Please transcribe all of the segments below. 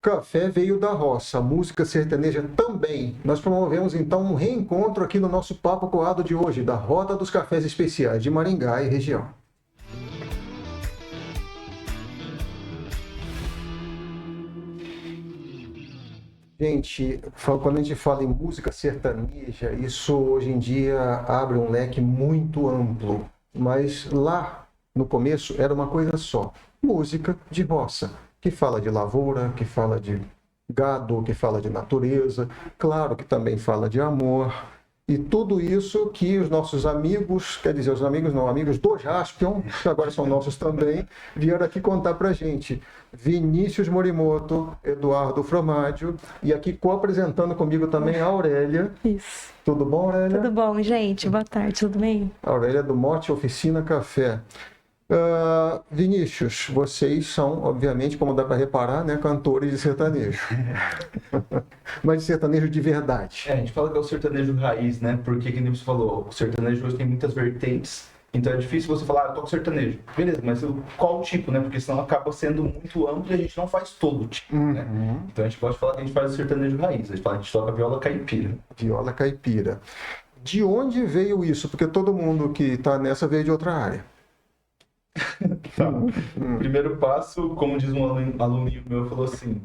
Café veio da roça, a música sertaneja também. Nós promovemos então um reencontro aqui no nosso Papo Coado de hoje, da Rota dos Cafés Especiais de Maringá e região. Gente, quando a gente fala em música sertaneja, isso hoje em dia abre um leque muito amplo. Mas lá no começo era uma coisa só: música de roça, que fala de lavoura, que fala de gado, que fala de natureza, claro que também fala de amor. E tudo isso que os nossos amigos, quer dizer, os amigos não, amigos do Jaspion, que agora são nossos também, vieram aqui contar pra gente. Vinícius Morimoto, Eduardo Fromádio, e aqui co-apresentando comigo também a Aurélia. Isso. Tudo bom, Aurélia? Tudo bom, gente? Boa tarde, tudo bem? A Aurélia do Mote Oficina Café. Vinícius, vocês são, obviamente, como dá para reparar, né, cantores de sertanejo. Mas de sertanejo de verdade. A gente fala que é o sertanejo raiz, né? Porque, como você falou, o sertanejo hoje tem muitas vertentes, então é difícil você falar, eu toco sertanejo. Beleza, mas qual o tipo, né? Porque senão acaba sendo muito amplo e a gente não faz todo o tipo, né? Então a gente pode falar que a gente faz o sertanejo raiz, a gente toca viola caipira. Viola caipira. De onde veio isso? Porque todo mundo que está nessa veio de outra área. Tá. Primeiro passo, como diz um aluninho meu, falou assim: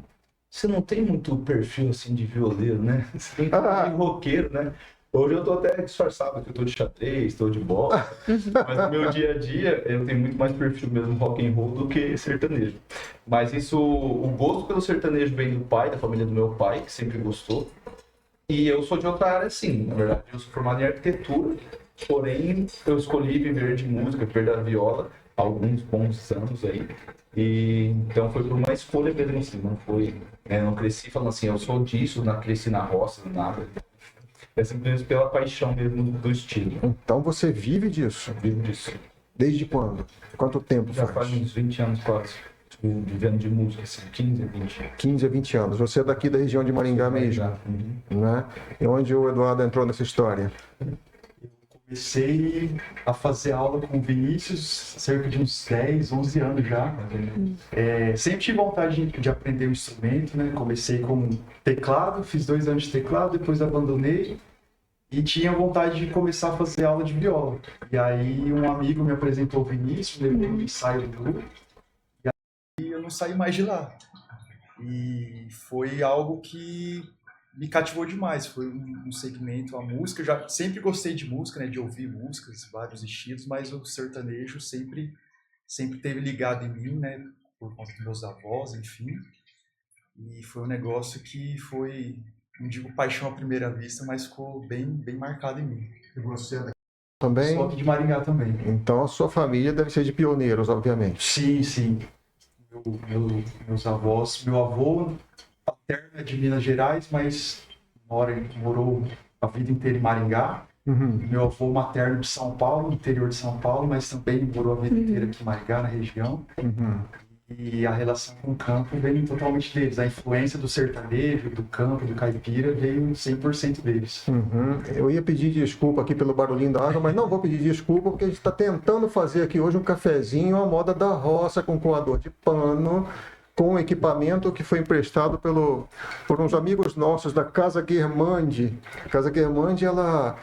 você não tem muito perfil assim de violeiro, né? Você tem perfil de roqueiro, né? Hoje eu tô até disfarçado, que eu tô de xadrez, tô de bola, mas no meu dia a dia eu tenho muito mais perfil mesmo rock and roll do que sertanejo. Mas isso, o gosto pelo sertanejo vem do pai, da família do meu pai, que sempre gostou. E eu sou de outra área, sim. Na verdade, eu sou formado em arquitetura, porém eu escolhi viver de música, viver da viola, há alguns bons anos aí. E então foi por uma escolha mesmo, assim, não foi, não cresci falando assim, eu sou disso, não cresci na roça, nada. É simplesmente pela paixão mesmo do estilo. Então você vive disso? Vivo disso. Desde quando? Quanto tempo Já faz? faz uns 20 anos quase, vivendo de música, assim, 15 a 20. 15 a 20 anos. Você é daqui da região de Maringá mesmo, né? E onde o Eduardo entrou nessa história? Comecei a fazer aula com o Vinícius cerca de uns 10, 11 anos já. Sempre tive vontade de aprender um instrumento, né? Comecei com teclado, fiz 2 anos de teclado, depois abandonei e tinha vontade de começar a fazer aula de viola. E aí um amigo me apresentou o Vinícius, levei um ensaio do grupo e aí eu não saí mais de lá. E foi algo que me cativou demais, foi um segmento, a música, eu já sempre gostei de música, né, de ouvir músicas, vários estilos, mas o sertanejo sempre teve ligado em mim, né, por conta dos meus avós, enfim, e foi um negócio que foi, não digo paixão à primeira vista, mas ficou bem marcado em mim. E você também? Sou aqui de Maringá também. Então a sua família deve ser de pioneiros, obviamente. Sim. Meus avós, meu avô paterno é de Minas Gerais, mas morou a vida inteira em Maringá. Meu avô materno de São Paulo, interior de São Paulo, mas também morou a vida inteira aqui em Maringá, na região. E a relação com o campo veio totalmente deles. A influência do sertanejo, do campo, do caipira, veio 100% deles. Eu ia pedir desculpa aqui pelo barulhinho da água, mas não vou pedir desculpa porque a gente está tentando fazer aqui hoje um cafezinho à moda da roça, com coador de pano, com equipamento que foi emprestado por uns amigos nossos da Casa Guermandi. A Casa Guermandi, ela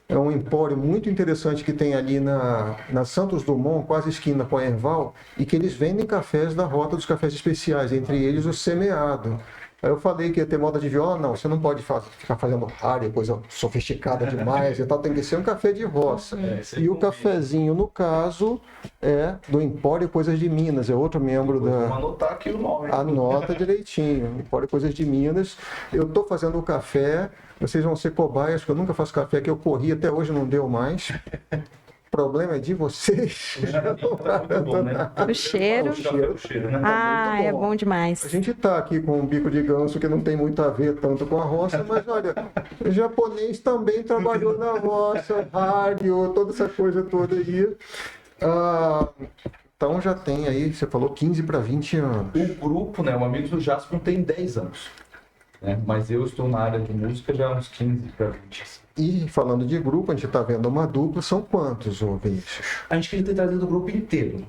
é um empório muito interessante que tem ali na Santos Dumont, quase esquina com a Erval, e que eles vendem cafés da Rota dos Cafés Especiais, entre eles o semeado. Aí eu falei que ia ter moda de viola, não, você não pode ficar fazendo área, coisa sofisticada demais e tal, tem que ser um café de roça. E o cafezinho, no caso, é do Empório Coisas de Minas, é outro membro da... Vamos anotar aqui o nome. Anota direitinho, Empório Coisas de Minas. Eu estou fazendo o café, vocês vão ser cobaias, porque eu nunca faço café, que eu corri, até hoje não deu mais. O problema é de vocês. Muito bom, né? O cheiro. O cheiro, né? Ah, é bom demais. A gente está aqui com um bico de ganso que não tem muito a ver tanto com a roça, mas olha, o japonês também trabalhou na roça, rádio, toda essa coisa toda aí. Então já tem aí, você falou 15 para 20 anos. O grupo, né, o Amigos do Jaspion tem 10 anos. Né? Mas eu estou na área de música já há uns 15 para 20. E falando de grupo, a gente está vendo uma dupla, são quantos, ô Vinícius? A gente queria ter trazido o grupo inteiro.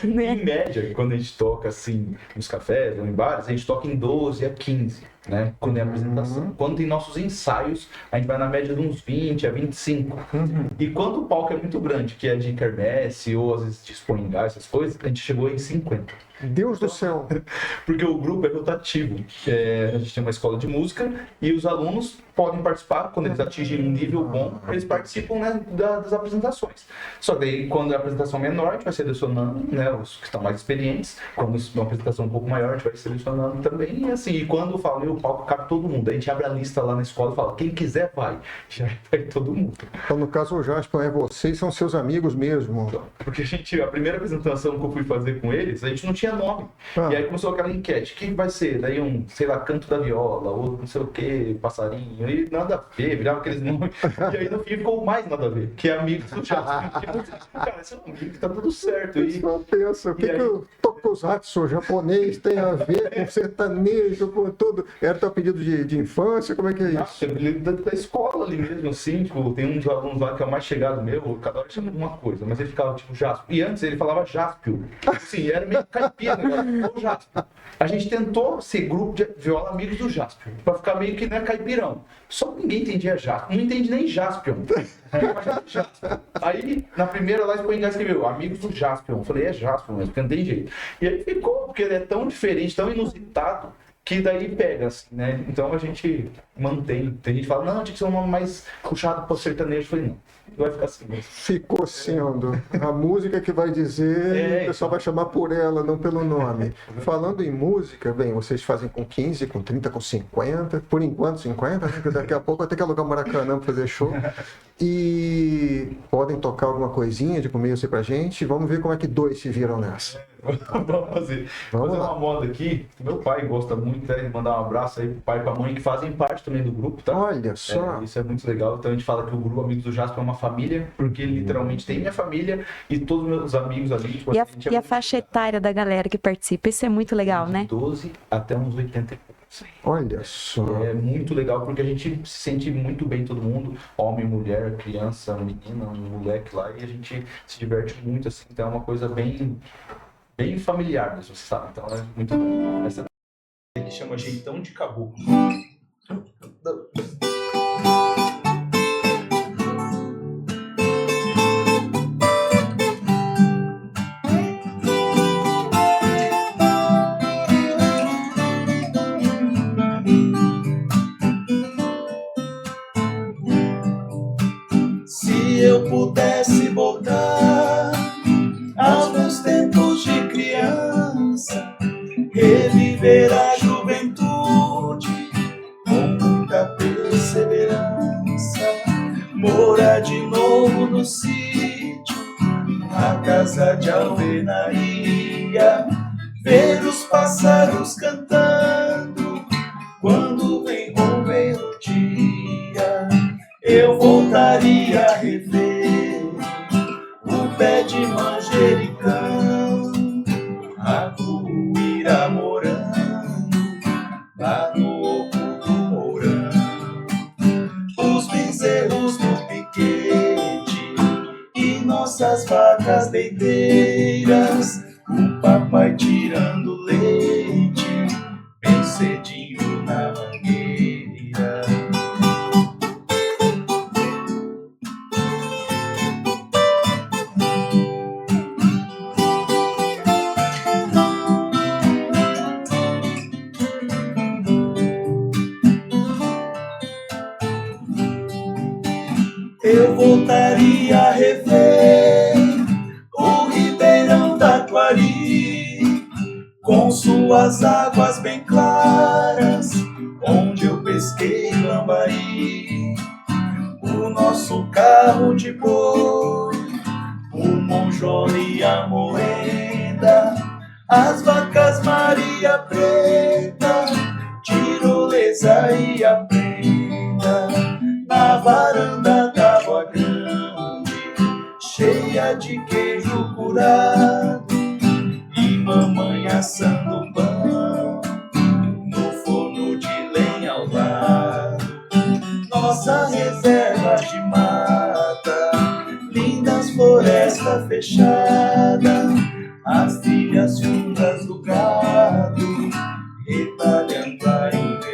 Né? Em média, quando a gente toca assim nos cafés ou em bares, a gente toca em 12 a 15, né? Quando é a apresentação. Quando tem nossos ensaios, a gente vai na média de uns 20 a 25. E quando o palco é muito grande, que é de quermesse ou às vezes de Expo em Gás, essas coisas, a gente chegou em 50. Deus do céu. Porque o grupo é rotativo. A gente tem uma escola de música e os alunos podem participar. Quando eles atingem um nível bom, eles participam, né, das apresentações. Só que aí, quando a apresentação é menor, a gente vai selecionando, né, os que estão mais experientes. Quando é uma apresentação um pouco maior, a gente vai selecionando também. E assim, e quando fala, meu, o palco cabe todo mundo. A gente abre a lista lá na escola e fala, quem quiser vai. Já vai todo mundo. Então, no caso, o Jasper é vocês, são seus amigos mesmo. Porque a primeira apresentação que eu fui fazer com eles, a gente não tinha nome. E aí começou aquela enquete, quem vai ser? Daí sei lá, canto da viola, ou não sei o que, passarinho, e nada a ver, virava aqueles nomes. E aí no fim ficou mais nada a ver, que é amigos do Jasper. Cara, esse é um amigo que tá tudo certo. E só pensa, o que o tokusatsu japonês tem a ver com sertanejo, com tudo? Era teu pedido de infância? Como é que é isso? Da escola ali mesmo, assim, tipo, tem um dos alunos lá que é o mais chegado meu, cada hora chama de uma coisa, mas ele ficava tipo Jasper. E antes ele falava Jaspio. Assim, era meio caipira, né? O Jaspio. A gente tentou ser grupo de viola amigos do Jaspio, pra ficar meio que, né, caipirão. Só que ninguém entendia Jaspio, não entende nem Jaspion. Aí, na primeira lá, o escreveu amigos do Jaspion. Eu falei, é Jaspion mesmo, porque não tem jeito. E aí ficou, porque ele é tão diferente, tão inusitado, que daí pega, assim, né? Então a gente mantém. Tem gente que fala, não, tinha que ser um nome mais puxado para o sertanejo. Eu falei, não, vai ficar assim mesmo. Ficou sendo. A música que vai dizer, o pessoal vai chamar por ela, não pelo nome. Falando em música, bem, vocês fazem com 15, com 30, com 50, por enquanto 50, né? Porque daqui a pouco vai ter que alugar Maracanã para fazer show. E podem tocar alguma coisinha de começo aí pra gente. Vamos ver como é que dois se viram nessa. Vamos fazer uma moda aqui. Meu pai gosta muito, né? Mandar um abraço aí pro pai e pra mãe que fazem parte também do grupo, tá? Olha só. Isso é muito legal. Então a gente fala que o grupo Amigos do Jasper é uma família, porque literalmente tem minha família e todos os meus amigos ali. Tipo, E a faixa etária da galera que participa, isso é muito legal, né? 12 até uns 80 e poucos. Olha só. É muito legal porque a gente se sente muito bem, todo mundo, homem, mulher, criança, menina, moleque lá, e a gente se diverte muito, assim, então é uma coisa bem familiar mesmo, você sabe? Então é muito bom. Essa que chama Jeitão de Caboclo. Se eu pudesse voltar aos meus tempos de criança, reviver a juventude com muita perseverança, morar de novo no sítio, na casa de alvenaria, ver os pássaros cantando quando vem romper o dia. Eu voltaria a rever o pé de manjericão, a cuíra morando lá no oco do mourão, os bezerros no piquete e nossas vacas leiteiras, o papai tirando leite bem cedinho na mangueira. Eu voltaria a rever o Ribeirão Taquari, com suas águas bem claras, onde eu pesquei lambari, o nosso carro de boi, o monjola e a moeda, as vacas Maria Preta, tirolesa e a prenda, na varanda d'água grande, cheia de queijo curado, e mamãe assando pão no forno de lenha ao lado. Nossa reserva de mata, lindas florestas fechadas, as trilhas juntas do gado, retalhando a invernada.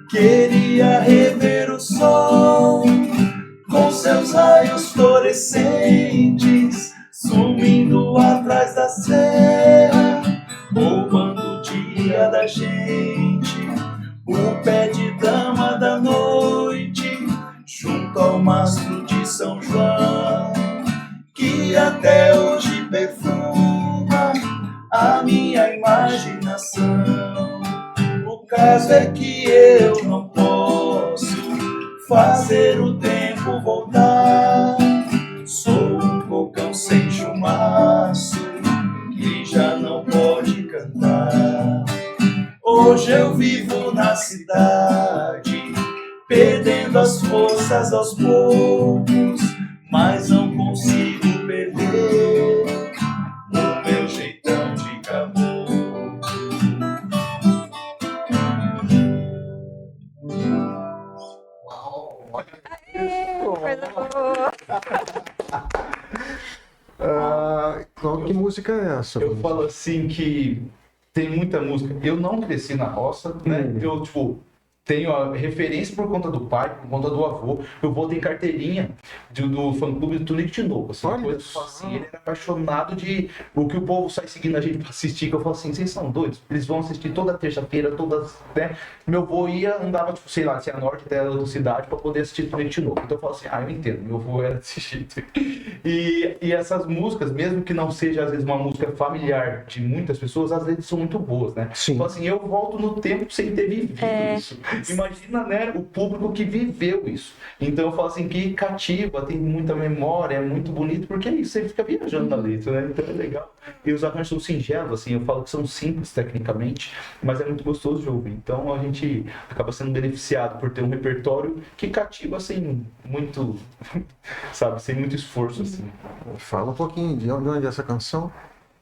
Queria rever o sol com seus raios fluorescentes, sumindo atrás da serra, roubando o dia da gente. O pé de dama da noite, junto ao mastro de São João, que até hoje perfuma a minha imaginação. O caso é que eu não posso fazer o tempo voltar. Sou um cocão sem chumaço que já não pode cantar. Hoje eu vivo na cidade, perdendo as forças aos poucos, mas não consigo perder o meu jeitão de caboclo. Coisa boa. Que música é essa? Eu falo assim que tem muita música. Eu não cresci na roça, né? Eu, tipo, tenho a referência por conta do pai, por conta do avô. Meu avô tem carteirinha do fã-clube do Tunico de Novo. Assim, Olha coisa que eu falo assim, ele era apaixonado de o que o povo sai seguindo a gente pra assistir. Que eu falo assim, vocês são doidos? Eles vão assistir toda terça-feira, todas, né? Meu avô andava, tipo, sei lá, a norte até a outra cidade pra poder assistir Tunico de Novo. Então eu falo assim, eu entendo, meu avô era desse jeito. E essas músicas, mesmo que não seja, às vezes, uma música familiar de muitas pessoas, às vezes são muito boas, né? Sim. Então, assim, eu volto no tempo sem ter vivido isso. Imagina, né, o público que viveu isso. Então eu falo assim, que cativa, tem muita memória, é muito bonito, porque é isso, você fica viajando na letra, né? Então é legal. E os arranjos são singelos, assim, eu falo que são simples tecnicamente, mas é muito gostoso de ouvir. Então a gente acaba sendo beneficiado por ter um repertório que cativa, assim, muito, sabe, sem muito esforço, assim. Fala um pouquinho de onde é essa canção.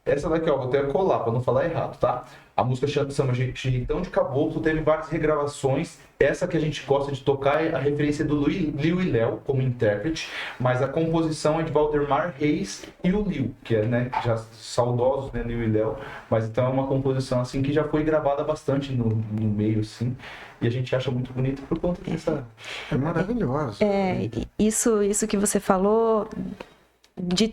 Essa daqui, ó, vou até colar pra não falar errado, tá? A música chama Jeitão de Caboclo, teve várias regravações. Essa que a gente gosta de tocar é a referência do Liu e Léo como intérprete, mas a composição é de Valdemar Reis e o Liu, que é, né, já saudosos, né, Liu e Léo. Mas então é uma composição, assim, que já foi gravada bastante no meio, assim. E a gente acha muito bonito por conta dessa... É maravilhosa. Isso que você falou de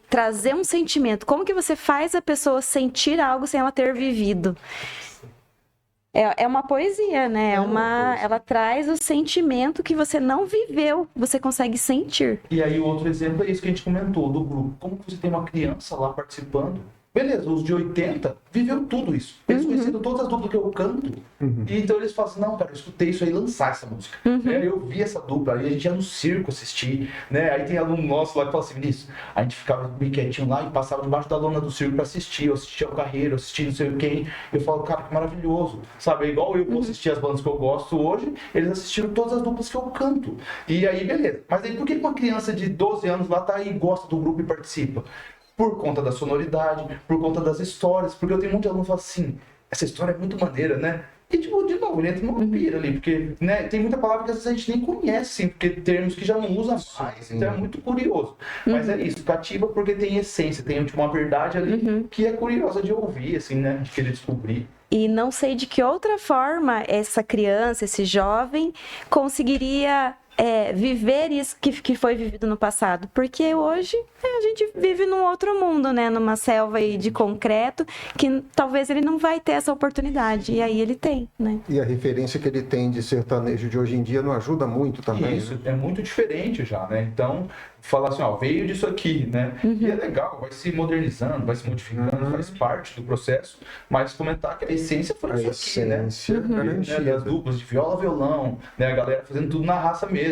trazer um sentimento. Como que você faz a pessoa sentir algo sem ela ter vivido? É uma poesia, né? Ela traz o sentimento que você não viveu, você consegue sentir. E aí o outro exemplo é isso que a gente comentou do grupo. Como que você tem uma criança lá participando? Beleza, os de 80 viveu tudo isso. Eles conheceram todas as duplas que eu canto. E então eles falam assim, não, cara, eu escutei isso aí lançar essa música. Eu vi essa dupla, aí a gente ia no circo assistir, né? Aí tem aluno nosso lá que fala assim, Vinícius, a gente ficava bem quietinho lá e passava debaixo da lona do circo pra assistir. Eu assistia o Carreiro, eu assistia não sei quem. Eu falo, cara, que maravilhoso. Sabe, é igual eu vou assistir as bandas que eu gosto hoje, eles assistiram todas as duplas que eu canto. E aí, beleza. Mas aí por que uma criança de 12 anos lá tá aí, gosta do grupo e participa? Por conta da sonoridade, por conta das histórias, porque eu tenho muito aluno que fala assim, essa história é muito maneira, né? E, tipo, de novo, ele entra numa pira ali, porque, né, tem muita palavra que às vezes a gente nem conhece, assim, porque termos que já não usa mais, então é muito curioso. Mas é isso, cativa porque tem essência, tem, tipo, uma verdade ali que é curiosa de ouvir, assim, né, de querer descobrir. E não sei de que outra forma essa criança, esse jovem, conseguiria viver isso que foi vivido no passado. Porque hoje a gente vive num outro mundo, né? Numa selva aí de concreto, que talvez ele não vai ter essa oportunidade. E aí ele tem, né? E a referência que ele tem de sertanejo de hoje em dia não ajuda muito também. Isso, né? é muito diferente já, né? Então, falar assim, ó, veio disso aqui, né? E é legal, vai se modernizando, vai se modificando, faz parte do processo, mas comentar que a essência foi A isso aqui, né? essência Né, garantida. das duplas de viola, violão, né? A galera fazendo tudo na raça mesmo.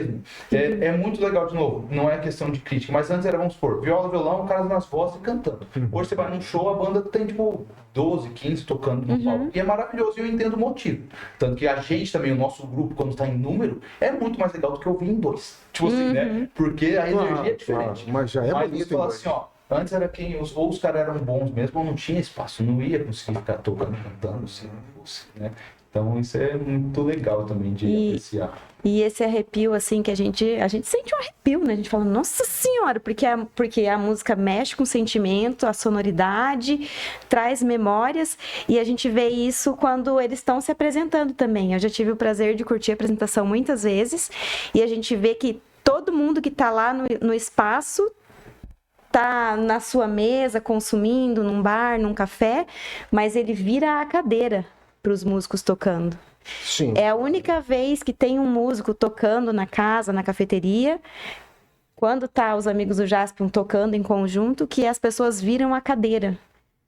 É muito legal, de novo, não é questão de crítica, mas antes era, vamos supor, viola, violão, caras nas vozes e cantando. Hoje você vai num show, a banda tem, tipo, 12, 15 tocando no palco. E é maravilhoso e eu entendo o motivo. Tanto que a gente também, o nosso grupo, quando tá em número, é muito mais legal do que ouvir em 2. Tipo assim, né? Porque a energia é diferente. Mas já é Mas bonito você fala em assim, ó, antes era ou os caras eram bons mesmo, ou não tinha espaço, não ia conseguir ficar tocando, cantando, se não fosse, né? Então isso é muito legal também de apreciar. E esse arrepio, assim, que a gente sente um arrepio, né? A gente fala, nossa senhora, porque a música mexe com o sentimento, a sonoridade, traz memórias, e a gente vê isso quando eles estão se apresentando também. Eu já tive o prazer de curtir a apresentação muitas vezes, e a gente vê que todo mundo que tá lá no espaço tá na sua mesa, consumindo, num bar, num café, mas ele vira a cadeira para os músicos tocando. Sim. É a única vez que tem um músico tocando na casa, na cafeteria, quando tá os amigos do Jaspion tocando em conjunto, que as pessoas viram a cadeira.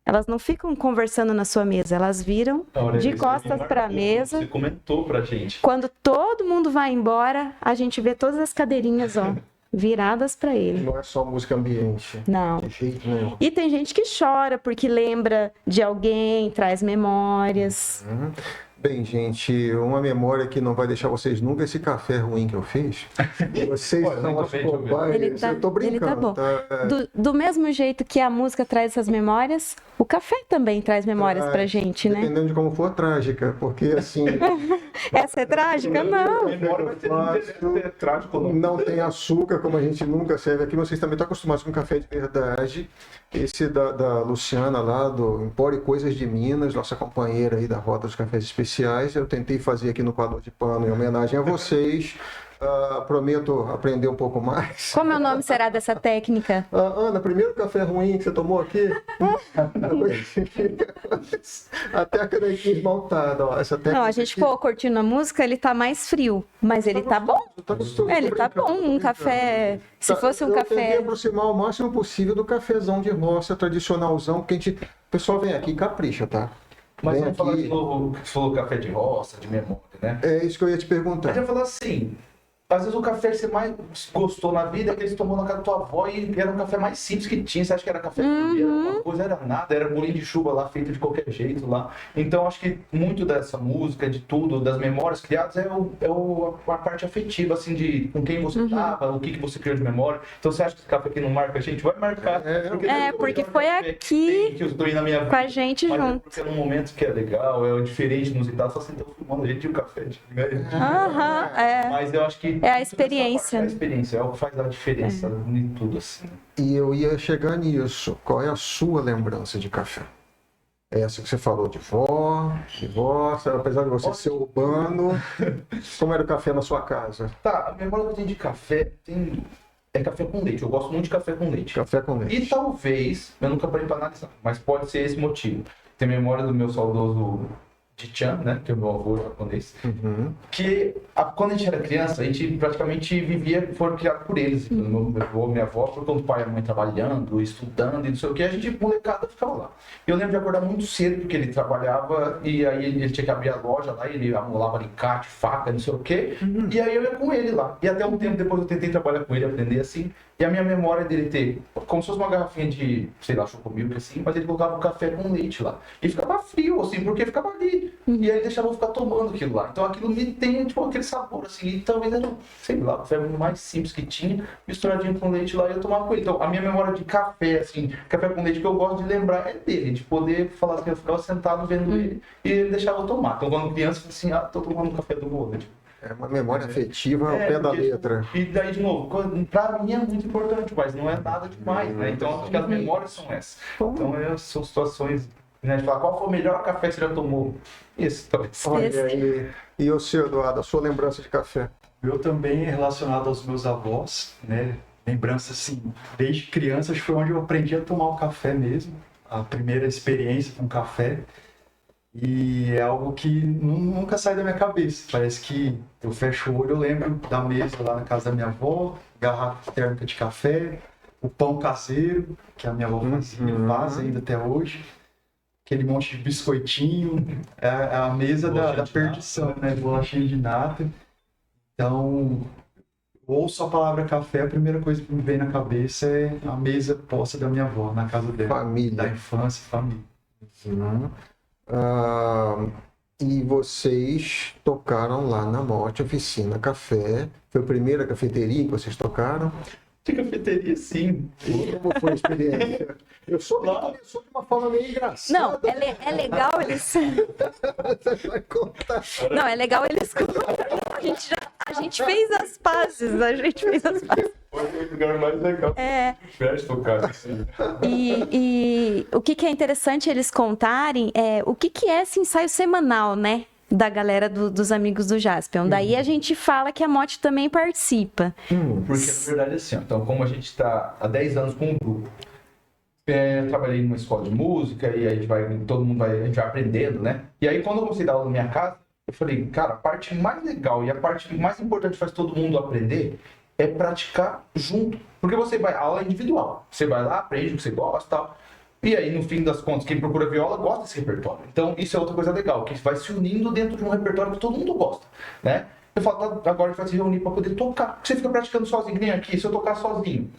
Elas não ficam conversando na sua mesa, elas viram de costas para a mesa. Você comentou pra gente. Quando todo mundo vai embora, a gente vê todas as cadeirinhas, ó, viradas para ele. Não é só música ambiente. Não. De jeito nenhum. E tem gente que chora porque lembra de alguém, traz memórias. Bem, gente, uma memória que não vai deixar vocês nunca, esse café ruim que eu fiz. Vocês Olha, são nunca os fez, deixa eu ver. cobaias. Eu tô brincando, ele tá bom. tá? Do mesmo jeito que a música traz essas memórias, o café também traz memórias pra gente, né? Dependendo de como for trágica, porque assim... Essa é trágica? Não. Memória vai ser trágico, não. Não tem açúcar, como a gente nunca serve aqui. Vocês também estão acostumados com café de verdade. Esse da Luciana lá, do Empório Coisas de Minas, nossa companheira aí da Rota dos Cafés Especiais. Eu tentei fazer aqui no Coador de Pano em homenagem a vocês. Prometo aprender um pouco mais. Como é o nome será dessa técnica? Ana, primeiro café ruim que você tomou aqui. Até a canequinha esmaltada. Ó. Essa técnica Não, a gente ficou curtindo a música, ele tá mais frio, mas ele tá bom. Tá gostoso, Ele tô tá brincando, bom, tô um brincando. café... Se fosse um Eu tentei café... aproximar o máximo possível do cafezão de roça, tradicionalzão, porque o pessoal vem aqui e capricha, tá? Mas Vem vamos falar aqui. de novo, que você falou café de roça, de memória, né? É isso que eu ia te A perguntar. gente vai falar assim, às vezes o café que você mais gostou na vida é que eles tomou na casa da tua avó e era um café mais simples que tinha. Você acha que era café era uma coisa, era nada, era bolinho de chuva lá, feito de qualquer jeito lá. Então acho que muito dessa música, de tudo, das memórias criadas a parte afetiva, assim, de com quem você tava, o que você criou de memória. Então você acha que esse café aqui não marca a gente? Vai marcar. porque foi aqui que eu tô indo na minha vida. com a gente Mas junto. é porque é num momento que é legal, é diferente, inusitado, só sentar fumando gente de um café. Aham, é. Mas eu acho que É a tudo essa experiência. parte é a experiência, é o que faz a diferença em tudo, assim. E eu ia chegar nisso. Qual é a sua lembrança de café? É essa que você falou de vó, apesar de você ser urbano, como era o café na sua casa? Tá, a memória que eu tenho de café é café com leite. Eu gosto muito de café com leite. Café com leite. E talvez, eu nunca parei pra analisar, mas pode ser esse motivo. Tem memória do meu saudoso Dichan, né, que é o meu avô japonês, que quando a gente era criança, a gente praticamente vivia, foi criado por eles, pelo meu avô, minha avó, por conta do pai e a mãe trabalhando, estudando e não sei o que, a gente, molecada, ficava lá. Eu lembro de acordar muito cedo, porque ele trabalhava e aí ele tinha que abrir a loja lá, ele amolava alicate, faca, não sei o que, e aí eu ia com ele lá. E até um tempo depois eu tentei trabalhar com ele, aprender assim, e a minha memória dele ter, como se fosse uma garrafinha de, sei lá, chocomilk assim, mas ele colocava um café com leite lá. E ficava frio, assim, porque ficava ali. E aí ele deixava eu ficar tomando aquilo lá. Então aquilo me tem, tipo, aquele sabor, assim. E talvez era, sei lá, o café mais simples que tinha, misturadinho com leite lá e eu tomava com ele. Então a minha memória de café, assim, café com leite que eu gosto de lembrar é dele. De poder falar assim, eu ficava sentado vendo ele e ele deixava eu tomar. Então quando criança, eu falei assim, tô tomando um café do vô, né? Tipo, É uma memória afetiva ao pé da porque, letra. E daí, de novo, pra mim é muito importante, mas não é nada demais, né? Então, acho que as memórias são essas. Então, são situações, né? De falar, qual foi o melhor café que você já tomou? Esse, talvez. Olha aí. E o seu, Eduardo, a sua lembrança de café? Eu também relacionado aos meus avós, né? Lembrança assim, desde criança, acho que foi onde eu aprendi a tomar o café mesmo. A primeira experiência com café. E é algo que nunca sai da minha cabeça. Parece que eu fecho o olho, eu lembro da mesa lá na casa da minha avó, garrafa térmica de café, o pão caseiro, que a minha avó fazia, faz ainda até hoje. Aquele monte de biscoitinho, é a mesa da perdição, né? Bolachinha de nata. Então, ouço a palavra café, a primeira coisa que me vem na cabeça é a mesa posta da minha avó, na casa dela. Família. Da infância, família. Uhum. Ah, e vocês tocaram lá na Morte Oficina Café. Foi a primeira cafeteria que vocês tocaram? De cafeteria, sim. Como foi a experiência? Eu soube que começou de uma forma meio engraçada. Não, é legal eles. Você vai contar. Não, é legal eles. A gente fez as pazes. A gente fez as pazes. Foi o lugar mais legal que tivesse tocado, assim. E o que é interessante eles contarem é o que é esse ensaio semanal, né? Da galera dos amigos do Jaspion. Daí a gente fala que a Mote também participa. Porque, na verdade, assim, ó, então, como a gente está há 10 anos com o grupo, trabalhei numa escola de música e aí a gente vai aprendendo, né? E aí, quando eu comecei a dar aula na minha casa, eu falei, cara, a parte mais legal e a parte mais importante que faz todo mundo aprender é praticar junto. Porque você vai, a aula é individual. Você vai lá, aprende o que você gosta e tal. E aí, no fim das contas, quem procura viola gosta desse repertório. Então, isso é outra coisa legal, que vai se unindo dentro de um repertório que todo mundo gosta, né? Eu falo, agora a gente vai se reunir para poder tocar. Porque você fica praticando sozinho, que nem aqui, se eu tocar sozinho.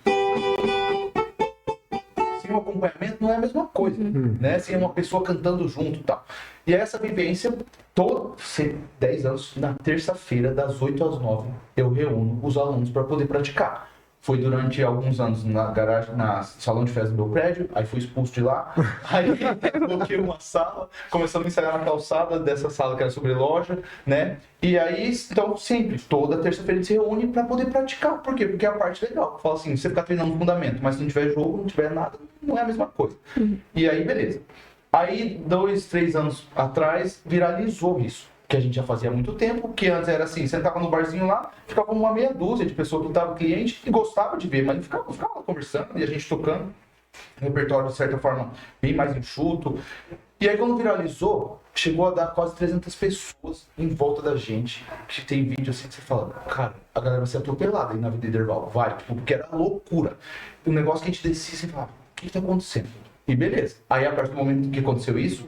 Sem um acompanhamento não é a mesma coisa, né? Sem uma pessoa cantando junto e tal. E essa vivência, 10 anos, na terça-feira, das 8 às 9, eu reúno os alunos para poder praticar. Foi durante alguns anos na garagem, na salão de festa do meu prédio, aí fui expulso de lá, aí coloquei uma sala, começamos a ensaiar na calçada dessa sala que era sobre loja, né? E aí, então, sempre, toda terça-feira a gente se reúne para poder praticar. Por quê? Porque é a parte legal. Fala assim, você ficar treinando fundamento, mas se não tiver jogo, não tiver nada, não é a mesma coisa. E aí, beleza. Aí, 2, 3 anos atrás, viralizou isso. Que a gente já fazia há muito tempo, que antes era assim, sentava no barzinho lá, ficava uma meia dúzia de pessoas que estavam cliente e gostava de ver, mas ficava lá conversando e a gente tocando, um repertório de certa forma bem mais enxuto. E aí quando viralizou, chegou a dar quase 300 pessoas em volta da gente, que tem vídeo assim que você fala, cara, a galera vai ser atropelada aí na Vida Interval, vai, tipo, porque era loucura. Um negócio que a gente descia e você falava, o que está acontecendo? E beleza. Aí a partir do momento que aconteceu isso,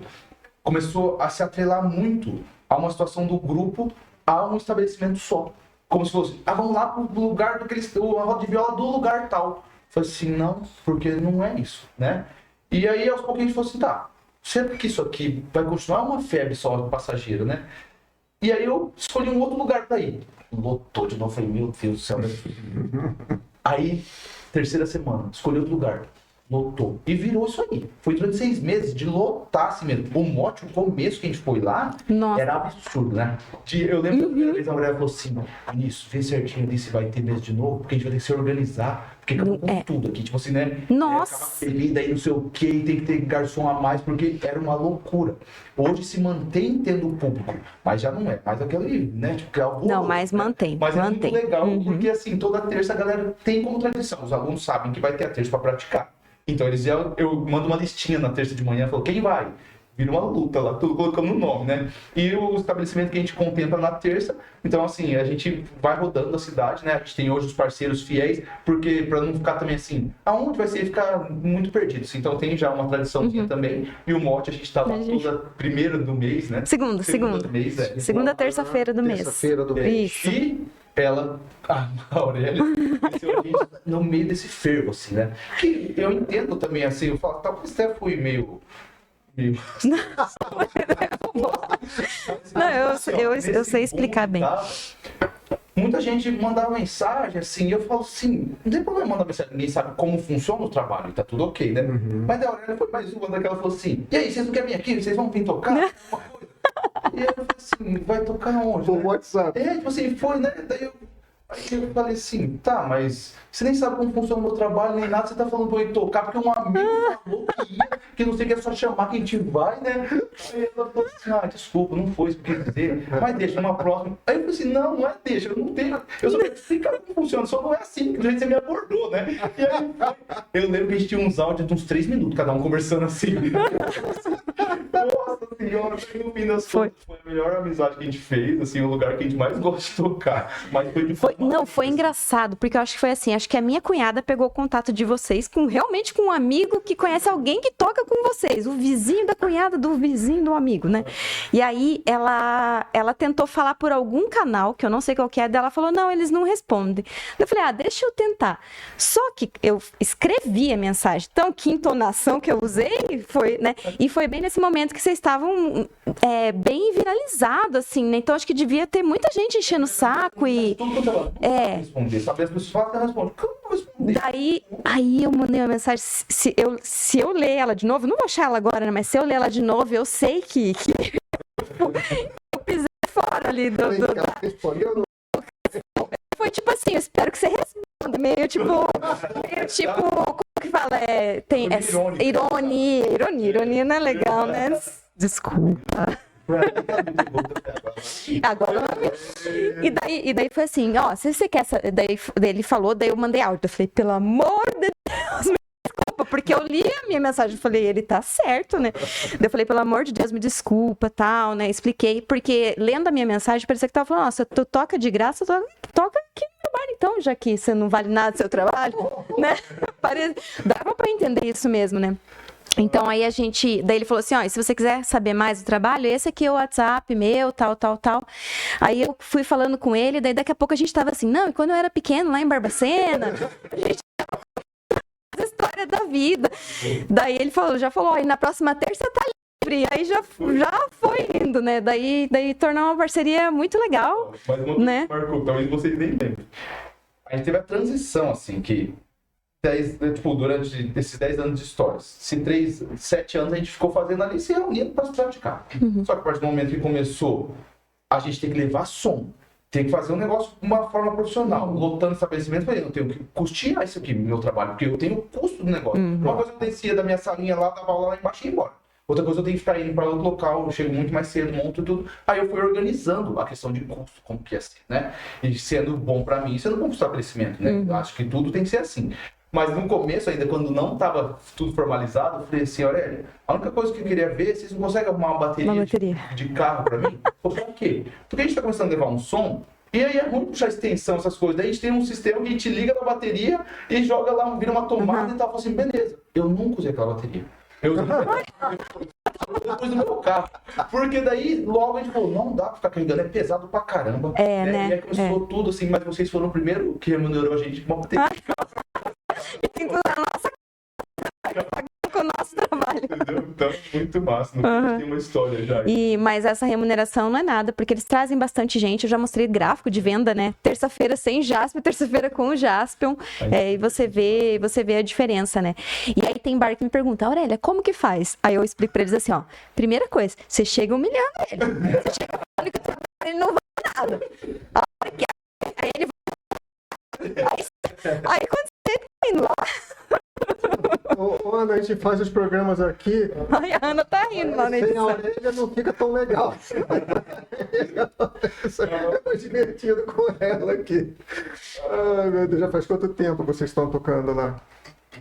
começou a se atrelar muito a uma situação do grupo a um estabelecimento só. Como se fosse, vamos lá pro lugar do que eles, a roda de viola do lugar tal. Eu falei assim, não, porque não é isso, né? E aí aos pouquinhos a gente falou assim, tá, será que isso aqui vai continuar uma febre só passageira, né? E aí eu escolhi um outro lugar pra ir. Lotou de novo, falei, meu Deus do céu. Aí, terceira semana, escolhi outro lugar. Lotou. E virou isso aí. Foi durante 6 meses de lotar assim mesmo. O mote, o começo que a gente foi lá, era absurdo, né? Eu lembro que a primeira vez a mulher falou assim, Vinícius, vê certinho ali se vai ter mesa de novo, porque a gente vai ter que se organizar. Porque acabou com tudo aqui, tipo assim, né? Nossa! Acaba feliz, aí não sei o que, tem que ter garçom a mais, porque era uma loucura. Hoje se mantém tendo o público, mas já não é mais aquele, né? Tipo, que é algo Não, mas mantém. Mas mantém. É muito legal, porque assim, toda terça a galera tem como tradição. Os alunos sabem que vai ter a terça para praticar. Então eu mando uma listinha na terça de manhã, falo, quem vai? Vira uma luta lá, tudo colocando no nome, né? E o estabelecimento que a gente contempla na terça, então assim, a gente vai rodando a cidade, né? A gente tem hoje os parceiros fiéis, porque para não ficar também assim, aonde vai ser ficar muito perdido. Então tem já uma tradiçãozinha também, e o mote a gente tá lá toda primeira do mês, né? Segunda. Do mês, Segunda, terça-feira do mês. Terça-feira do mês. Isso. E ela, a Aurélia, conheceu a gente no meio desse fervo, assim, né? Que eu entendo também, assim, eu falo, talvez até fui meio... Não, eu sei explicar bem. Muita gente mandava mensagem, assim, e eu falo assim, não tem problema mandar mensagem, ninguém sabe como funciona o trabalho, tá tudo ok, né? Mas a Aurélia foi mais uma daquela, falou assim, e aí, vocês não querem vir aqui? Vocês vão vir tocar? Uma coisa? E aí eu falei assim, vai tocar onde? Por Né? WhatsApp. Tipo assim, foi, né? Aí eu falei assim, tá, mas você nem sabe como funciona o meu trabalho, nem nada, você tá falando pra eu ir tocar, porque um amigo falou que ia, que não sei o que, é só chamar que a gente vai, né? Aí ela falou assim, desculpa, não foi isso que eu quis dizer, mas deixa uma próxima. Aí eu falei assim, não é deixa, eu não tenho, eu só quero explicar como funciona, só não é assim, do jeito que você me abordou, né? E aí eu lembro que a gente tinha uns áudios de uns 3 minutos, cada um conversando assim. Nossa senhora, no fim das contas foi a melhor amizade que a gente fez, assim, o lugar que a gente mais gosta de tocar. Mas foi de forma... Foi engraçado, porque eu acho que foi assim, acho que a minha cunhada pegou o contato de vocês realmente com um amigo que conhece alguém que toca com vocês, o vizinho da cunhada do vizinho do amigo, né? E aí ela tentou falar por algum canal, que eu não sei qual que é, dela falou, não, eles não respondem. Eu falei, deixa eu tentar. Só que eu escrevi a mensagem, então que entonação que eu usei foi, né? E foi bem nesse momento que vocês estavam bem viralizados, assim, né? Então acho que devia ter muita gente enchendo o saco e... responder, sabe? As pessoas falam que respondem. Como eu vou responder? Aí eu mandei uma mensagem, se eu ler ela de novo, não vou achar ela agora, né? Mas se eu ler ela de novo, eu sei que eu pisei fora ali do... Foi tipo assim, eu espero que você responda, meio tipo, como que fala? Ironia não é legal, né? Desculpa. Agora e daí foi assim, se você quer daí ele falou, daí eu mandei áudio, eu falei, pelo amor de Deus, me desculpa, porque eu li a minha mensagem, falei, ele tá certo, né? Daí eu falei, pelo amor de Deus, me desculpa, tal, né? Expliquei, porque lendo a minha mensagem, parecia que tava falando, nossa, tu toca de graça, toca aqui no meu bar, então, já que você não vale nada do seu trabalho, né? Dava pra entender isso mesmo, né? Então, aí daí ele falou assim, se você quiser saber mais do trabalho, esse aqui é o WhatsApp meu, tal. Aí eu fui falando com ele, daí daqui a pouco a gente tava assim, não, e quando eu era pequeno, lá em Barbacena, a gente a história da vida. Daí ele já falou, aí na próxima terça tá livre, aí já foi indo, né? Daí tornou uma parceria muito legal, mas uma né? Marcou, talvez vocês nem lembrem. A gente teve a transição, assim, que durante esses 10 anos de histórias, 7 anos a gente ficou fazendo ali, se reunindo para se praticar. Só que a partir do momento que começou, a gente tem que levar som, tem que fazer um negócio de uma forma profissional, lotando estabelecimento, eu tenho que custear isso aqui, meu trabalho, porque eu tenho o custo do negócio. Uma coisa eu descia da minha salinha lá, dava aula lá embaixo e ia embora. Outra coisa eu tenho que ficar indo para outro local, eu chego muito mais cedo, monto tudo. Aí eu fui organizando a questão de custo, como que ia ser, né? E sendo bom para mim, sendo bom para o estabelecimento, né? Acho que tudo tem que ser assim. Mas no começo, ainda quando não estava tudo formalizado, eu falei assim, Aurélia, a única coisa que eu queria ver é se vocês não conseguem arrumar uma bateria. De carro para mim. Por quê? Porque a gente está começando a levar um som, e aí é ruim puxar extensão, essas coisas. Daí a gente tem um sistema que a gente liga na bateria e joga lá, vira uma tomada e tal. Eu falei assim, beleza, eu nunca usei aquela bateria. Eu usei depois do meu carro. Porque daí logo a gente falou, não dá pra ficar carregando, é pesado pra caramba. Né? E aí começou tudo assim, mas vocês foram o primeiro que remunerou a gente com uma bateria. Tem que usar a nossa com o nosso trabalho. Entendeu? Então, muito massa. Tem uma história já. Mas essa remuneração não é nada, porque eles trazem bastante gente. Eu já mostrei gráfico de venda, né? Terça-feira sem Jaspion, terça-feira com o Jaspion. E você vê a diferença, né? E aí tem bar que me pergunta, Aurélia, como que faz? Aí eu explico pra eles assim, primeira coisa, você chega humilhando ele. Você chega falando que o trabalho ele não vale nada. Aí ele aí quando você tá indo lá... Ana, a gente faz os programas aqui. Ai, a Ana tá rindo lá na Sem a edição. Aurélia não fica tão legal. Eu tô divertido com ela aqui. Ai, meu Deus, já faz quanto tempo vocês estão tocando lá?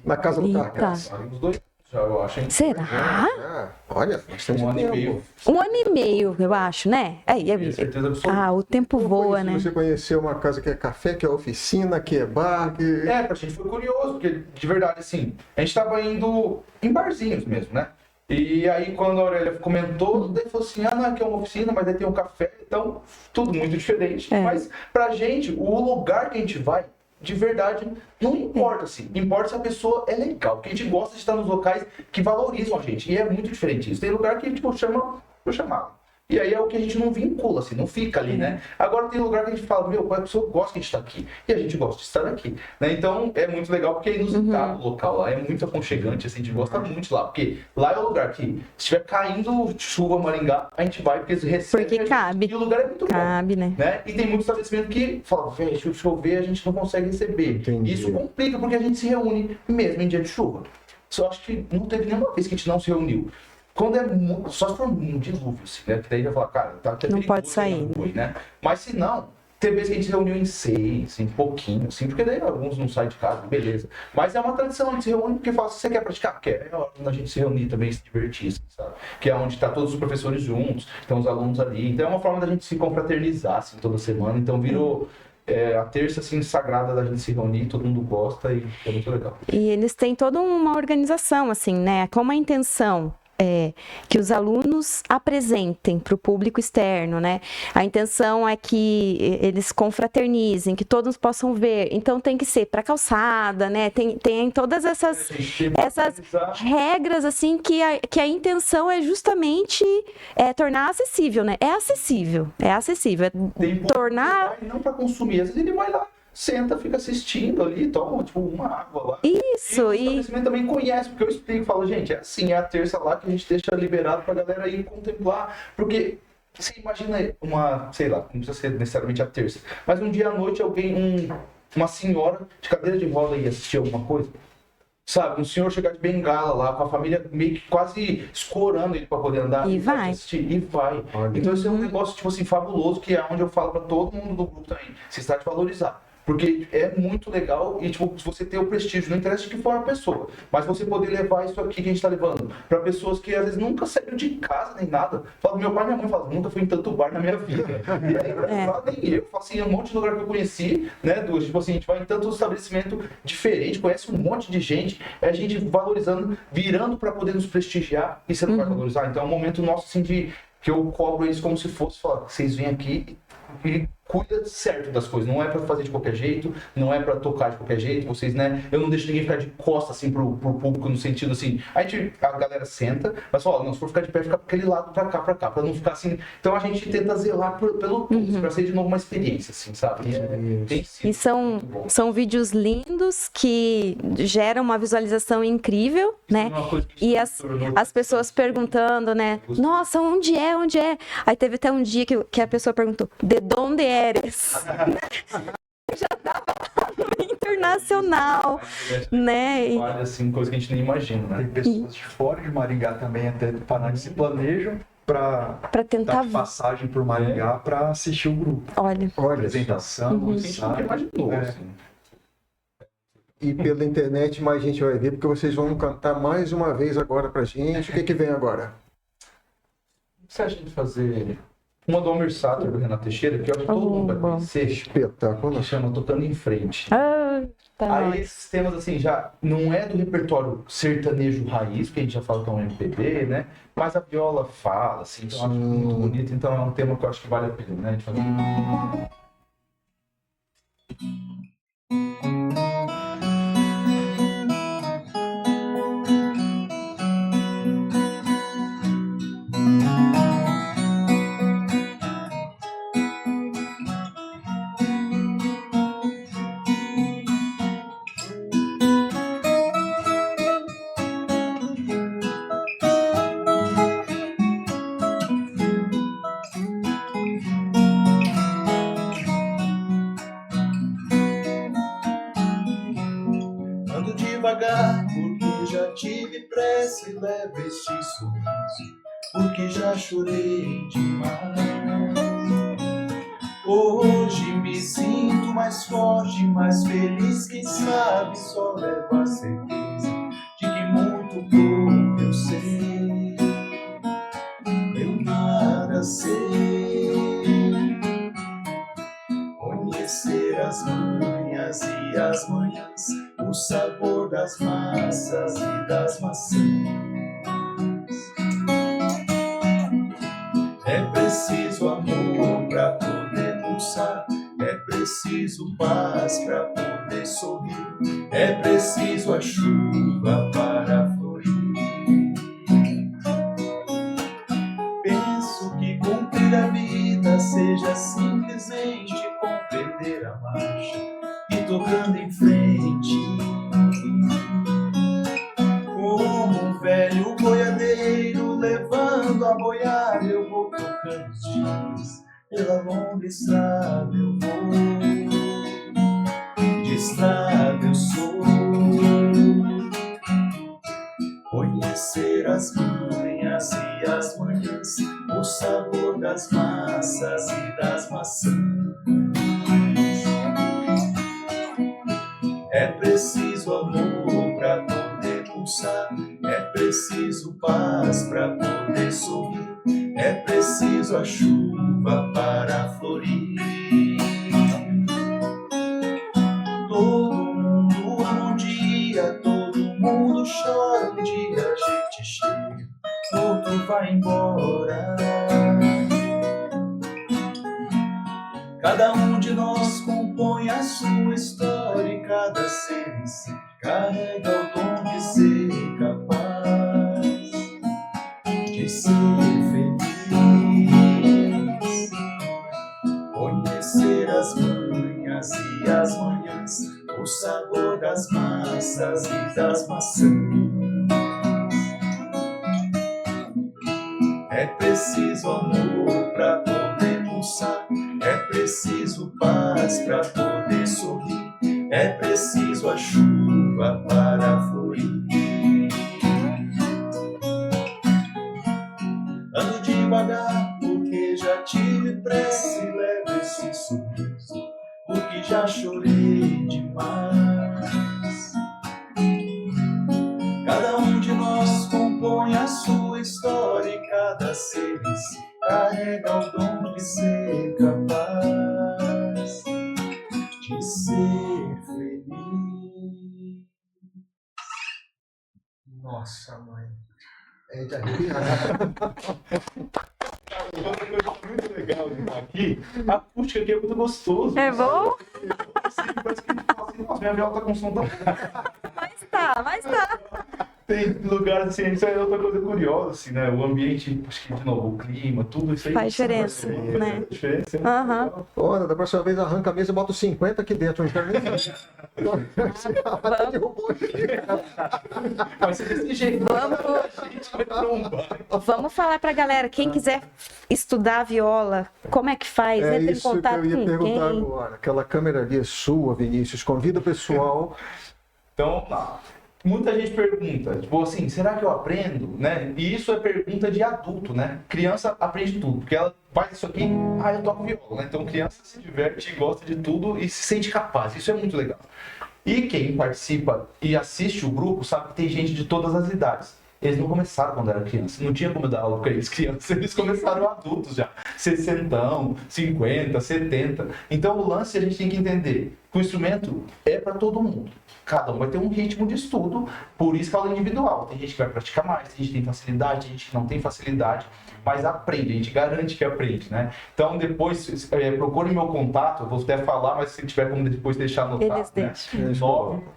Na Casa do Carcaça? Os dois, já eu acho, hein? Será? Olha, bastante 1 ano e tempo. meio. 1 ano e meio, eu acho, né? Tenho certeza absoluta. O tempo Como foi voa, isso? né? Você conheceu uma casa que é café, que é oficina, que é bar, que... Pra gente foi curioso, porque de verdade, assim, a gente tava indo em barzinhos mesmo, né? E aí quando a Aurélia comentou, daí falou assim, não, aqui é uma oficina, mas aí tem um café, então tudo muito diferente. Mas pra gente, o lugar que a gente vai, de verdade, não importa, assim. Importa se a pessoa é legal, porque a gente gosta de estar nos locais que valorizam a gente. E é muito diferente isso. Tem lugar que, tipo, chama por chamar. E aí é o que a gente não vincula, assim, não fica ali, né? Agora tem lugar que a gente fala, a pessoa gosta de estar aqui. E a gente gosta de estar aqui, né? Então é muito legal porque é inusitado o local lá, é muito aconchegante, assim, a gente gosta muito de lá. Porque lá é o lugar que, se estiver caindo chuva, Maringá, a gente vai porque eles recebem. Porque cabe. E o lugar é muito Cabe, bom, né? E tem muito estabelecimento que fala, velho, se chover a gente não consegue receber. Entendi. Isso complica porque a gente se reúne mesmo em dia de chuva. Só acho que não teve nenhuma vez que a gente não se reuniu. Quando é só se for um dilúvio, assim, né? Que daí vai falar, cara, tá até Não perigoso pode sair. na rua, né? Mas se não, Tem vezes que a gente se reuniu em 6, em pouquinho, assim, porque daí alguns não saem de casa, beleza. Mas é uma tradição, a gente se reúne porque fala, se você quer praticar, quer. É hora da gente se reunir também e se divertir, assim, sabe? Que é onde tá todos os professores juntos, estão os alunos ali. Então é uma forma da gente se confraternizar, assim, toda semana. Então virou a terça, assim, sagrada da gente se reunir, todo mundo gosta e é muito legal. E eles têm toda uma organização, assim, né? Como a intenção é que os alunos apresentem para o público externo, né? A intenção é que eles confraternizem, que todos possam ver. Então tem que ser para calçada, né? Tem todas essas regras, assim, que a intenção é justamente tornar acessível, né? É acessível. Tem Tornar... Não para consumir, às vezes ele vai lá, senta, fica assistindo ali, toma tipo uma água lá. Isso, e o estabelecimento também conhece, porque eu explico, falo, gente, é assim, é a terça lá que a gente deixa liberado pra galera ir contemplar, porque você imagina sei lá, não precisa ser necessariamente a terça, mas um dia à noite uma senhora de cadeira de roda ia assistir alguma coisa, sabe, um senhor chegar de bengala lá, com a família meio que quase escorando ele pra poder andar. E vai. Assistir, e vai. Então esse é um negócio, tipo assim, fabuloso, que é onde eu falo pra todo mundo do grupo também, se está de valorizar. Porque é muito legal e, tipo, você ter o prestígio, não interessa de que for a pessoa, mas você poder levar isso aqui que a gente tá levando para pessoas que às vezes nunca saíram de casa nem nada. Fala, meu pai e minha mãe falam, nunca fui em tanto bar na minha vida. E é engraçado, nem eu, falo assim, um monte de lugar que eu conheci, né, tipo assim, a gente vai em tanto estabelecimento diferente, conhece um monte de gente, é a gente valorizando, virando para poder nos prestigiar e você não vai valorizar. Então é um momento nosso, assim, que eu cobro eles como se fosse, falar, vocês vêm aqui e cuida certo das coisas, não é pra fazer de qualquer jeito, não é pra tocar de qualquer jeito, vocês, né, eu não deixo ninguém ficar de costas, assim, pro público, no sentido, assim, a galera senta, mas fala, não, se for ficar de pé, fica pra aquele lado, pra cá, pra não ficar assim, então a gente tenta zelar pelo tudo, pra ser de novo uma experiência, assim, sabe? E são vídeos lindos que geram uma visualização incrível, né? E as pessoas perguntando, né? Nossa, onde é? Aí teve até um dia que a pessoa perguntou, de onde eres? Já tava internacional, né? Olha, assim, coisa que a gente nem imagina, né? Tem pessoas de fora de Maringá também, até do Paraná, que se planejam para tentar dar passagem por Maringá para assistir o grupo. Olha. Apresentação, A gente nunca imaginou, assim. E pela internet mais gente vai ver, porque vocês vão cantar mais uma vez agora pra gente. O que vem agora? O que você acha de fazer uma do Almir Sater, do Renato Teixeira, que eu acho que todo mundo vai conhecer, Espetáculo. que chama Tocando em Frente. Tá. Aí esses temas, assim, já não é do repertório sertanejo raiz, que a gente já fala que é um MPB, né? Mas a viola fala, assim, então eu acho muito bonito. Então é um tema que eu acho que vale a pena, né? A gente fazer. Porque já tive pressa e levo este sorriso, porque já chorei demais. Hoje me sinto mais forte, mais feliz, quem sabe só levo a certeza de que muito pouco eu sei, eu nada sei. Conhecer as manhas e as manhãs, o sabor das massas e das maçãs. É preciso amor para poder pulsar, é preciso paz para poder sorrir, é preciso a chuva para florir. Penso que cumprir a vida seja simplesmente compreender a marcha e tocando em frente. Como um velho boiadeiro levando a boiada, eu vou tocando os dias, pela longa estrada eu vou, de estrada eu sou. Conhecer as manhas e as manhãs, o sabor das massas e das maçãs. preciso amor pra poder pulsar, é preciso paz pra poder sorrir, é preciso a chuva para florir. Todo mundo ama um dia, todo mundo chora um dia, a gente chega, outro vai embora. Cada um de nós compõe a sua história e cada ser em si carrega o dom de ser capaz de ser feliz. Conhecer as manhas e as manhãs, o sabor das massas e das maçãs. É preciso amor pra poder pulsar, é preciso paz pra poder sorrir, é preciso a chuva para florir. Ando devagar porque já tive pressa e levo esse sorriso porque já chorei demais. Cada um de nós compõe a sua história e cada ser em si carrega o dom de ser capaz de ser feliz. Nossa, mãe. É de arrepiar. Outra coisa muito legal de estar aqui, a acústica aqui é muito gostoso. É bom? Parece que a gente fala assim, nossa, minha viola tá com som tão... Mas tá. Tem lugares assim, isso é outra coisa curiosa, assim, né? O ambiente, acho que de novo, o clima, tudo isso aí. Faz diferença, né? Faz diferença. Aham. Olha, da próxima vez arranca a mesa e bota os 50 aqui dentro. Não quero nem ver. Vai ser desse jeito. A gente vai trombar. Vamos falar pra galera, quem quiser estudar viola, como é que faz? É Entra em isso que eu contato ia com perguntar quem? agora. Aquela câmera ali é sua, Vinícius. Convida o pessoal. Então, muita gente pergunta, tipo assim, será que eu aprendo, né? E isso é pergunta de adulto, né? Criança aprende tudo, porque ela faz isso aqui, eu toco viola, né? Então, criança se diverte, gosta de tudo e se sente capaz. Isso é muito legal. E quem participa e assiste o grupo sabe que tem gente de todas as idades. Eles não começaram quando era criança, não tinha como dar aula para eles crianças, eles começaram adultos já, 60, 50, 70. Então o lance a gente tem que entender que o instrumento é para todo mundo. Cada um vai ter um ritmo de estudo, por isso que é aula individual. Tem gente que vai praticar mais, tem gente que tem facilidade, tem gente que não tem facilidade, mas aprende, a gente garante que aprende, né? Então depois, procure meu contato, eu vou até falar, mas se tiver como depois deixar anotado, Eles deixam. né?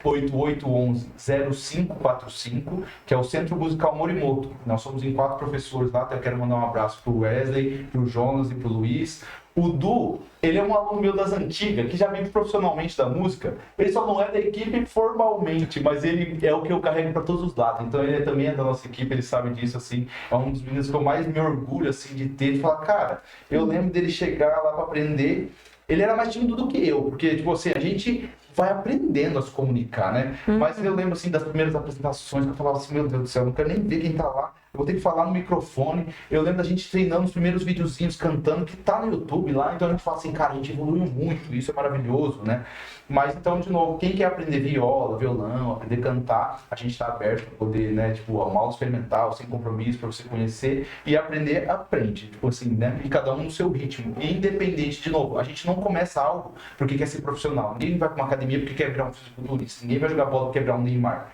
98811-0545, que é o Centro Musical Morimoto. Nós somos em 4 professores lá, até quero mandar um abraço pro Wesley, pro Jonas e pro Luiz. O Du, ele é um aluno meu das antigas, que já vive profissionalmente da música. Ele só não é da equipe formalmente, mas ele é o que eu carrego para todos os lados. Então ele também é da nossa equipe, ele sabe disso, assim. É um dos meninos que eu mais me orgulho, assim, de ter. De falar, cara, eu lembro dele chegar lá para aprender. Ele era mais tímido do que eu, porque, tipo assim, a gente vai aprendendo a se comunicar, né? Mas eu lembro, assim, das primeiras apresentações que eu falava assim, meu Deus do céu, eu não quero nem ver quem tá lá. Eu vou ter que falar no microfone. Eu lembro da gente treinando os primeiros videozinhos cantando, que tá no YouTube lá. Então a gente fala assim, cara, a gente evoluiu muito, isso é maravilhoso, né? Mas então, de novo, quem quer aprender viola, violão, aprender a cantar, a gente tá aberto para poder, né, tipo, uma aula experimental, sem compromisso, para você conhecer e aprender, aprende. Tipo assim, né? E cada um no seu ritmo. E independente, de novo, a gente não começa algo porque quer ser profissional. Ninguém vai para uma academia porque quer virar um fisiculturista. Ninguém vai jogar bola porque quer virar um Neymar.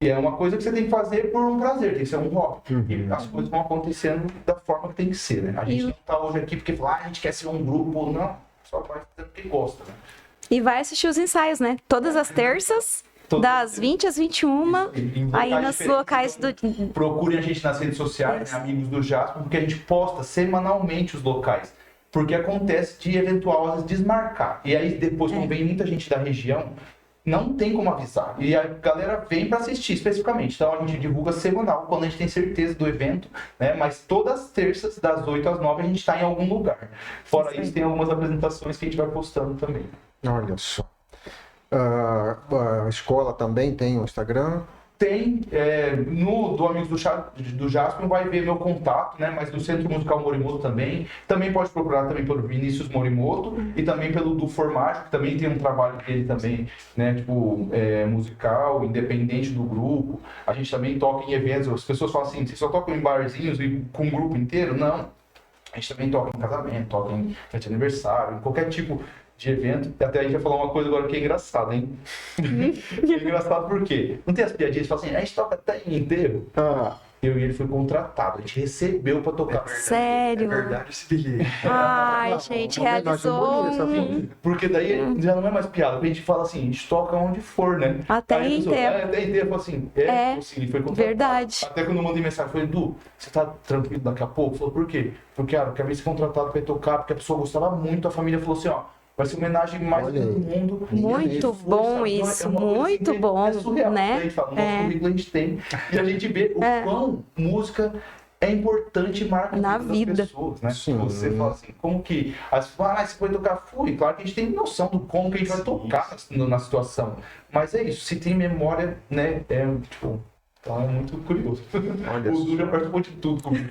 E é uma coisa que você tem que fazer por um prazer, tem que ser um hobby. E as coisas vão acontecendo da forma que tem que ser, né? A gente não tá hoje aqui porque fala, a gente quer ser um grupo, não. Só vai fazendo o que gosta, né? E vai assistir os ensaios, né? Todas as terças, das 20 às 21, aí nos locais do... Procurem a gente nas redes sociais, né, amigos do Jasper, porque a gente posta semanalmente os locais. Porque acontece de eventual, às vezes, desmarcar. E aí depois, quando vem muita gente da região, não tem como avisar. E a galera vem para assistir especificamente. Então a gente divulga semanal, quando a gente tem certeza do evento, né? Mas todas as terças, das 8 às 9, a gente está em algum lugar. Fora isso, tem algumas apresentações que a gente vai postando também. Olha só. A escola também tem um Instagram. Tem, do Amigos do Jaspion vai ver meu contato, né? Mas do Centro Musical Morimoto também. Também pode procurar também pelo Vinícius Morimoto e também pelo do Formágio, que também tem um trabalho dele também, né? Tipo, musical, independente do grupo. A gente também toca em eventos. As pessoas falam assim, vocês só tocam em barzinhos e com o grupo inteiro? Não. A gente também toca em casamento, toca em festa de aniversário, em qualquer tipo de evento. Até a gente vai falar uma coisa agora que é engraçada, hein? É engraçado por quê? Não tem as piadinhas que falam assim, a gente toca até em enterro. Eu e ele foi contratado, a gente recebeu pra tocar. Sério? É verdade esse bilhete. Ai, gente, realizou Porque daí já não é mais piada, porque a gente fala assim, a gente toca onde for, né? Até Aí a pessoa, enterro. até enterro, falou assim, assim, foi contratado. Verdade. Até quando eu mandei mensagem, eu falei, Edu, você tá tranquilo daqui a pouco? Falou, por quê? Porque, cara, eu quero ver se contratado pra ir tocar, porque a pessoa gostava muito, a família falou assim, ó, vai ser uma homenagem mais do mundo. Muito bom isso, muito bom, é surreal, né? A gente fala, no nosso currículo a gente tem. E a gente vê o quão música é importante e marca na a vida vida das pessoas, né? Sim. Você fala assim, como que... As pessoas você pode tocar? Fui. Claro que a gente tem noção do como que a gente vai tocar na situação. Mas é isso, se tem memória, né? Tipo... Então é muito curioso. Olha O Du já participou de tudo comigo.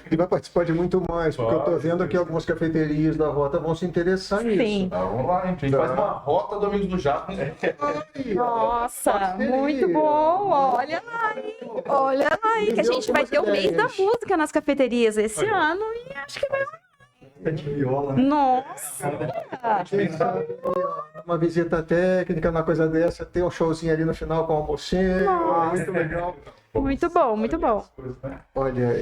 E vai participar de muito mais, porque eu tô vendo que algumas cafeterias da Rota vão se interessar nisso. Sim. Tá, vamos lá, gente. A gente faz uma rota do Amigos do Jato. Nossa, Parceria. muito bom. Olha lá, hein? Olha lá, hein? Que a gente vai ter o mês da música nas cafeterias esse ano e acho que vai. De viola, né? Nossa! Quem sabe uma visita técnica, uma coisa dessa, ter um showzinho ali no final com o almocinho. Nossa. Muito legal. Muito bom, muito bom. Olha,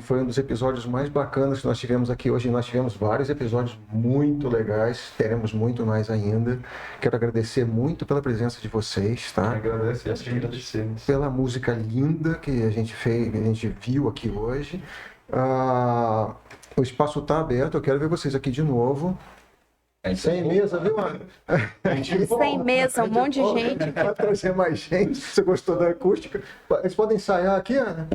foi um dos episódios mais bacanas que nós tivemos aqui hoje. Nós tivemos vários episódios muito legais, teremos muito mais ainda. Quero agradecer muito pela presença de vocês, tá? Agradeço. Agradecemos. Pela música linda que a gente fez, que a gente viu aqui hoje. O espaço está aberto, eu quero ver vocês aqui de novo. Sem mesa, viu, Ana? Sem mesa, um monte de gente. Vai trazer mais gente. Você gostou da acústica? Eles podem ensaiar aqui, Ana?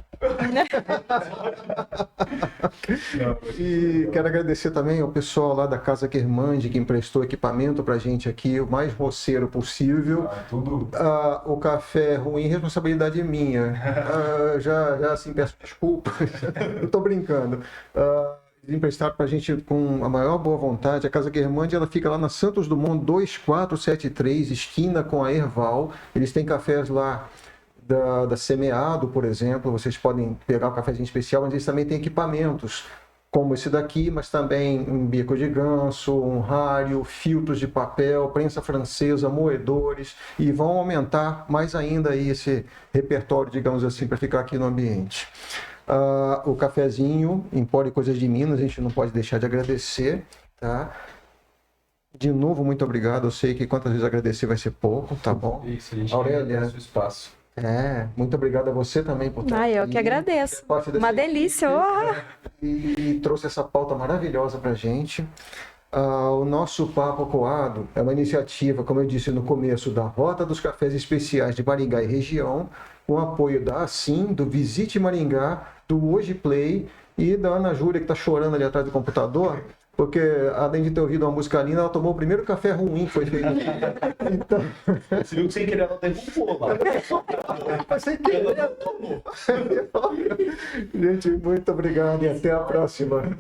E quero agradecer também ao pessoal lá da Casa Quermande que emprestou equipamento pra gente aqui, o mais roceiro possível. O café ruim, responsabilidade minha. Já assim, peço desculpas. Eu tô brincando. Emprestado para a gente com a maior boa vontade. A Casa Quermande, ela fica lá na Santos Dumont 2473, esquina com a Erval. Eles têm cafés lá da Semeado, por exemplo. Vocês podem pegar um cafezinho especial, mas eles também têm equipamentos como esse daqui, mas também um bico de ganso, um rário, filtros de papel, prensa francesa, moedores, e vão aumentar mais ainda aí esse repertório, digamos assim, para ficar aqui no ambiente. O cafezinho, Empório Coisas de Minas, a gente não pode deixar de agradecer, tá? De novo, muito obrigado. Eu sei que quantas vezes agradecer vai ser pouco, tá bom? Isso, a gente Aurélia. agradece o espaço. Muito obrigado a você também por estar Eu aqui. que agradeço. Parte dessa Uma delícia. E trouxe essa pauta maravilhosa pra gente. O nosso Papo Coado é uma iniciativa, como eu disse no começo, da Rota dos Cafés Especiais de Maringá e região, com apoio da Assim, do Visite Maringá, do Hoje Play e da Ana Júlia, que está chorando ali atrás do computador, porque além de ter ouvido uma música linda, ela tomou o primeiro café ruim que foi feito. Então... Você viu que sem querer ela derrubou lá. Mas sem querer. Ela tomou. Gente, muito obrigado e até a próxima.